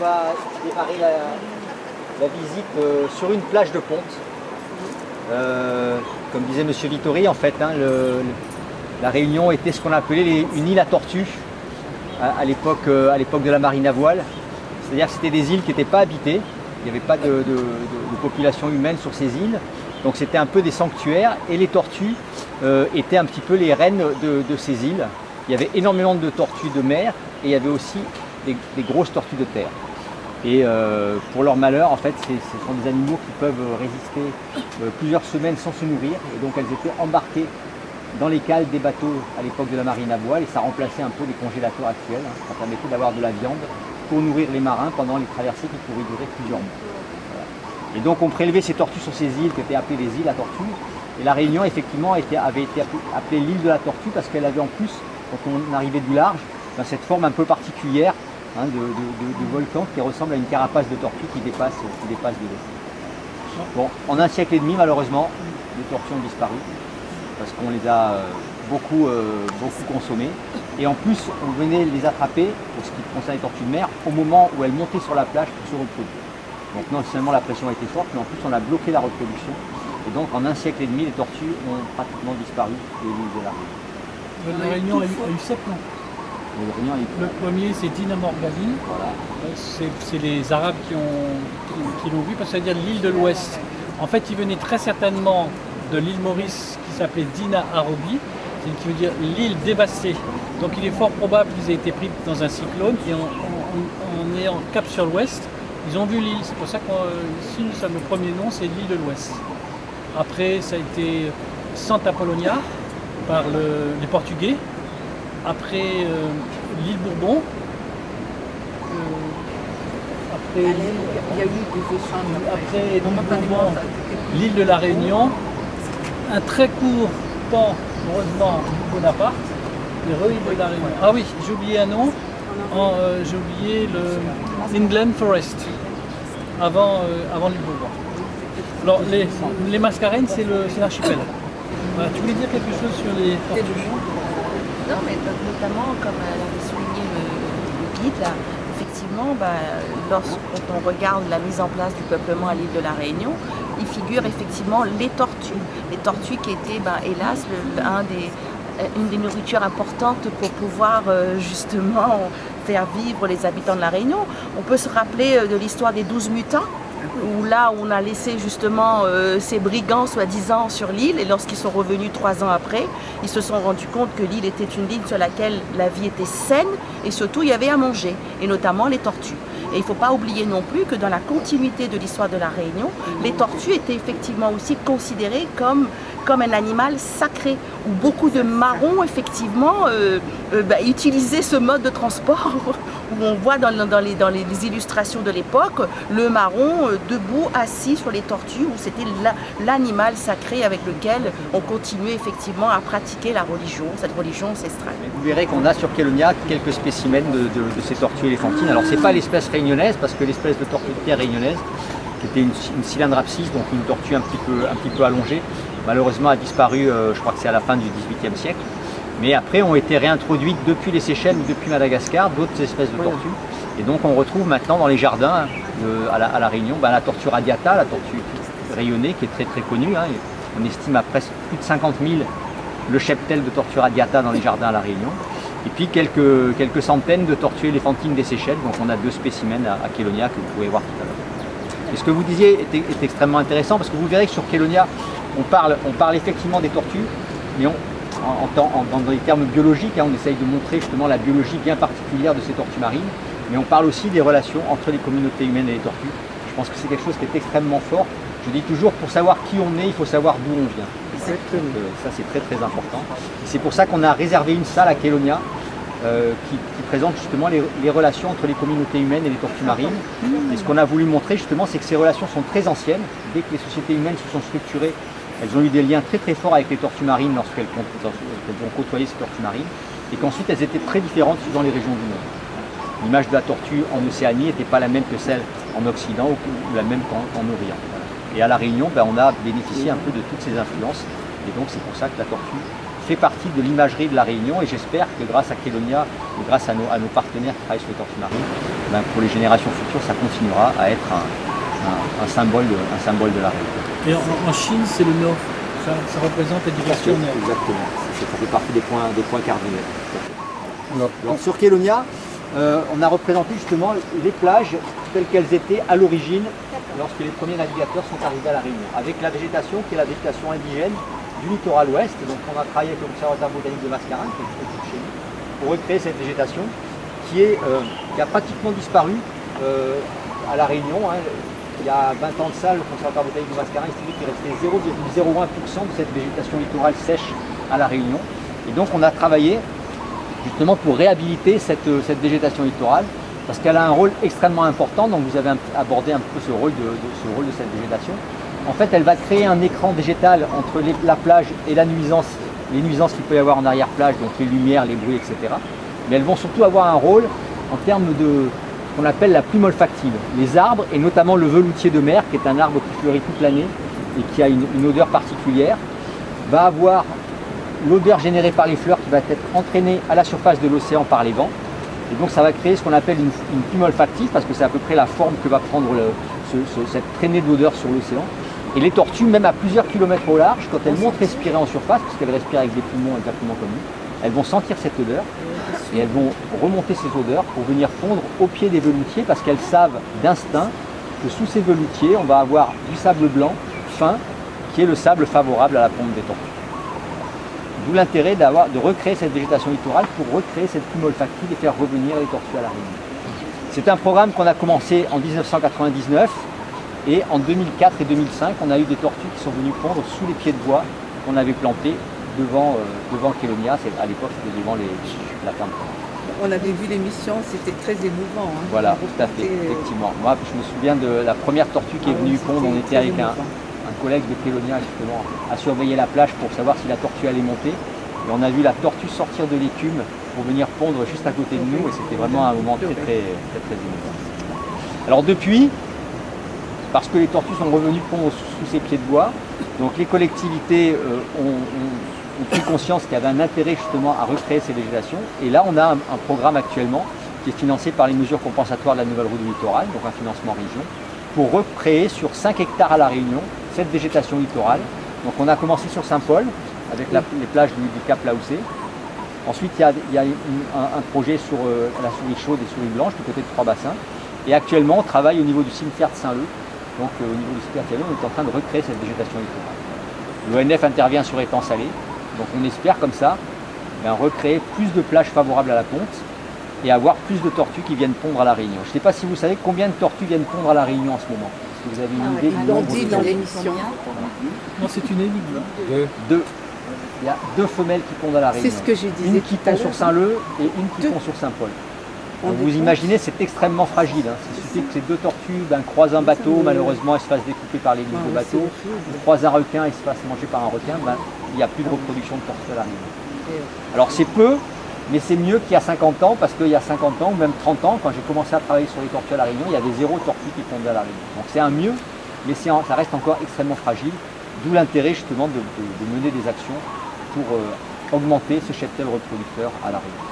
va démarrer la visite sur une plage de Ponte. Comme disait M. Vittori, en fait, la Réunion était ce qu'on appelait une île à tortues à l'époque de la marine à voile. C'est-à-dire que c'était des îles qui n'étaient pas habitées, il n'y avait pas de population humaine sur ces îles, donc c'était un peu des sanctuaires et les tortues étaient un petit peu les reines de ces îles. Il y avait énormément de tortues de mer et il y avait aussi des grosses tortues de terre. Et pour leur malheur, en fait, ce sont des animaux qui peuvent résister plusieurs semaines sans se nourrir. Et donc elles étaient embarquées dans les cales des bateaux à l'époque de la marine à voile et ça remplaçait un peu les congélateurs actuels. Ça permettait d'avoir de la viande pour nourrir les marins pendant les traversées qui pouvaient durer plusieurs mois. Voilà. Et donc on prélevait ces tortues sur ces îles qui étaient appelées les îles à tortues. Et la Réunion, effectivement, avait été appelée l'île de la tortue parce qu'elle avait en plus, quand on arrivait du large, cette forme un peu particulière de volcan qui ressemble à une carapace de tortue qui dépasse de l'eau. Bon, en un siècle et demi, malheureusement, les tortues ont disparu parce qu'on les a beaucoup consommées. Et en plus, on venait les attraper, pour ce qui concerne les tortues de mer, au moment où elles montaient sur la plage pour se reproduire. Donc non seulement la pression a été forte, mais en plus on a bloqué la reproduction. Et donc en un siècle et demi, les tortues ont pratiquement disparu de l'île de la Réunion. La Réunion a eu 7 noms. Le premier, c'est Dina Morgani. Voilà. C'est les Arabes qui l'ont vu, parce que ça veut dire l'île de l'Ouest. En fait, il venait très certainement de l'île Maurice qui s'appelait Dina Arobi, qui veut dire l'île dévastée. Donc il est fort probable qu'ils aient été pris dans un cyclone et en ayant cap sur l'ouest, ils ont vu l'île. C'est pour ça qu'ici, le premier nom, c'est l'île de l'Ouest. Après, ça a été Santa Polonia par les Portugais. Après, l'île Bourbon. Après, Bourbon, l'île de la Réunion. Un très court temps, heureusement, Bonaparte. L'île de la Réunion. Ah oui, j'ai oublié un nom. J'ai oublié le England Forest, avant l'île Bourbon. Alors, les Mascareignes, c'est l'archipel. Voilà, tu voulais dire quelque chose sur les tortues? Non, mais notamment, comme l'avait souligné le guide, là, effectivement, quand on regarde la mise en place du peuplement à l'île de la Réunion, il figure effectivement les tortues. Les tortues qui étaient, hélas, une des nourritures importantes pour pouvoir justement faire vivre les habitants de la Réunion. On peut se rappeler de l'histoire des 12 mutins, où là on a laissé justement ces brigands soi-disant sur l'île, et lorsqu'ils sont revenus 3 ans après, ils se sont rendus compte que l'île était une île sur laquelle la vie était saine et surtout il y avait à manger, et notamment les tortues. Et il ne faut pas oublier non plus que dans la continuité de l'histoire de la Réunion, les tortues étaient effectivement aussi considérées comme un animal sacré, où beaucoup de marrons effectivement utilisaient ce mode de transport, où on voit dans les illustrations de l'époque le marron debout, assis sur les tortues, où c'était l'animal sacré avec lequel on continuait effectivement à pratiquer la religion, cette religion ancestrale. Vous verrez qu'on a sur Kélonia quelques spécimens de ces tortues éléphantines. Alors c'est pas l'espèce réunionnaise, parce que l'espèce de tortue de terre réunionnaise, qui était une cylindropsis, donc une tortue un petit peu allongée, malheureusement a disparu, je crois que c'est à la fin du XVIIIe siècle. Mais après ont été réintroduites depuis les Seychelles ou depuis Madagascar d'autres espèces de tortues. Et donc on retrouve maintenant dans les jardins à la Réunion la tortue radiata, la tortue rayonnée, qui est très très connue. On estime à presque plus de 50 000 le cheptel de tortue radiata dans les jardins à la Réunion. Et puis quelques centaines de tortues éléphantines des Seychelles. Donc on a 2 spécimens à Kélonia que vous pouvez voir tout à l'heure. Et ce que vous disiez est extrêmement intéressant, parce que vous verrez que sur Kélonia, on parle effectivement des tortues, mais dans les termes biologiques, on essaye de montrer justement la biologie bien particulière de ces tortues marines, mais on parle aussi des relations entre les communautés humaines et les tortues. Je pense que c'est quelque chose qui est extrêmement fort. Je dis toujours, pour savoir qui on est, il faut savoir d'où on vient. Ça, c'est très très important. Et c'est pour ça qu'on a réservé une salle à Kélonia qui présente justement les relations entre les communautés humaines et les tortues marines. Et ce qu'on a voulu montrer justement, c'est que ces relations sont très anciennes. Dès que les sociétés humaines se sont structurées, elles ont eu des liens très très forts avec les tortues marines lorsqu'elles ont côtoyé ces tortues marines, et qu'ensuite elles étaient très différentes suivant les régions du monde. L'image de la tortue en Océanie n'était pas la même que celle en Occident ou la même qu'en Orient. Et à la Réunion, on a bénéficié un peu de toutes ces influences, et donc c'est pour ça que la tortue fait partie de l'imagerie de la Réunion, et j'espère que grâce à Kélonia et grâce à nos partenaires qui travaillent sur les tortues marines, ben, pour les générations futures, ça continuera à être un symbole de la Réunion. Et en Chine, c'est le nord. Ça représente la direction nord. Exactement. Ça fait partie des points cardinaux. Alors, sur Kélonia, on a représenté justement les plages telles qu'elles étaient à l'origine lorsque les premiers navigateurs sont arrivés à la Réunion, avec la végétation qui est la végétation indigène du littoral ouest. Donc on a travaillé avec l'Observatoire botanique de Mascarin, qui est tout chez nous, pour recréer cette végétation qui a pratiquement disparu à la Réunion. Il y a 20 ans de ça, le Conservatoire botanique de Mascarin estimait qu'il restait 0,01% de cette végétation littorale sèche à la Réunion. Et donc on a travaillé justement pour réhabiliter cette végétation littorale, parce qu'elle a un rôle extrêmement important. Donc vous avez abordé un peu ce rôle de cette végétation. En fait, elle va créer un écran végétal entre la plage et les nuisances qu'il peut y avoir en arrière-plage, donc les lumières, les bruits, etc. Mais elles vont surtout avoir un rôle en termes de ce qu'on appelle la plume olfactive. Les arbres, et notamment le veloutier de mer, qui est un arbre qui fleurit toute l'année et qui a une odeur particulière, va avoir l'odeur générée par les fleurs qui va être entraînée à la surface de l'océan par les vents. Et donc ça va créer ce qu'on appelle une plume olfactive, parce que c'est à peu près la forme que va prendre cette traînée d'odeur sur l'océan. Et les tortues, même à plusieurs kilomètres au large, quand elles montent respirer en surface, puisqu'elles respirent avec des poumons exactement comme nous, elles vont sentir cette odeur et elles vont remonter ces odeurs pour venir pondre au pied des veloutiers, parce qu'elles savent d'instinct que sous ces veloutiers, on va avoir du sable blanc fin, qui est le sable favorable à la ponte des tortues. D'où l'intérêt de recréer cette végétation littorale pour recréer cette plume olfactive et faire revenir les tortues à la Réunion. C'est un programme qu'on a commencé en 1999 et en 2004 et 2005, on a eu des tortues qui sont venues pondre sous les pieds de bois qu'on avait plantés devant Kélonia. À l'époque, c'était devant la ferme. On avait vu l'émission, c'était très émouvant. Voilà, tout à fait, effectivement. Moi, je me souviens de la première tortue qui est venue pondre. On était avec un collègue de Kélonia justement à surveiller la plage pour savoir si la tortue allait monter. Et on a vu la tortue sortir de l'écume pour venir pondre juste à côté de nous, et c'était vraiment un moment très émouvant. Alors depuis, parce que les tortues sont revenues pondre sous ces pieds de bois, donc les collectivités ont pris conscience qu'il y avait un intérêt justement à recréer ces végétations. Et là on a un programme actuellement qui est financé par les mesures compensatoires de la nouvelle route du littoral, donc un financement région, pour recréer sur 5 hectares à la Réunion cette végétation littorale. Donc on a commencé sur Saint-Paul avec les plages du Cap Laoussé. Ensuite il y a un projet sur la souris chaude et souris blanche du côté de Trois-Bassins. Et actuellement on travaille au niveau du cimetière de Saint-Leu. Donc au niveau du cimetière de Saint-Leu, on est en train de recréer cette végétation littorale. L'ONF intervient sur étang salé. Donc on espère comme ça recréer plus de plages favorables à la ponte et avoir plus de tortues qui viennent pondre à la Réunion. Je ne sais pas si vous savez combien de tortues viennent pondre à la Réunion en ce moment. Est-ce que vous avez une idée du nombre dit dans l'émission. Non, c'est une énigme. Deux. Il y a 2 femelles qui pondent à la Réunion. C'est ce que je disais. Une qui pond sur Saint-Leu et une qui pond sur Saint-Paul. Donc vous imaginez, c'est extrêmement fragile. Il suffit que ces 2 tortues croisent un bateau, malheureusement elles se fassent découper par les lignes de bateau, ou croisent un requin et se fassent manger par un requin, il n'y a plus de reproduction de tortues à la Réunion. Alors c'est peu, mais c'est mieux qu'il y a 50 ans, parce qu'il y a 50 ans ou même 30 ans, quand j'ai commencé à travailler sur les tortues à la Réunion, il y avait 0 tortue qui pondaient à la Réunion. Donc c'est un mieux, mais ça reste encore extrêmement fragile, d'où l'intérêt justement de mener des actions pour augmenter ce cheptel reproducteur à la Réunion.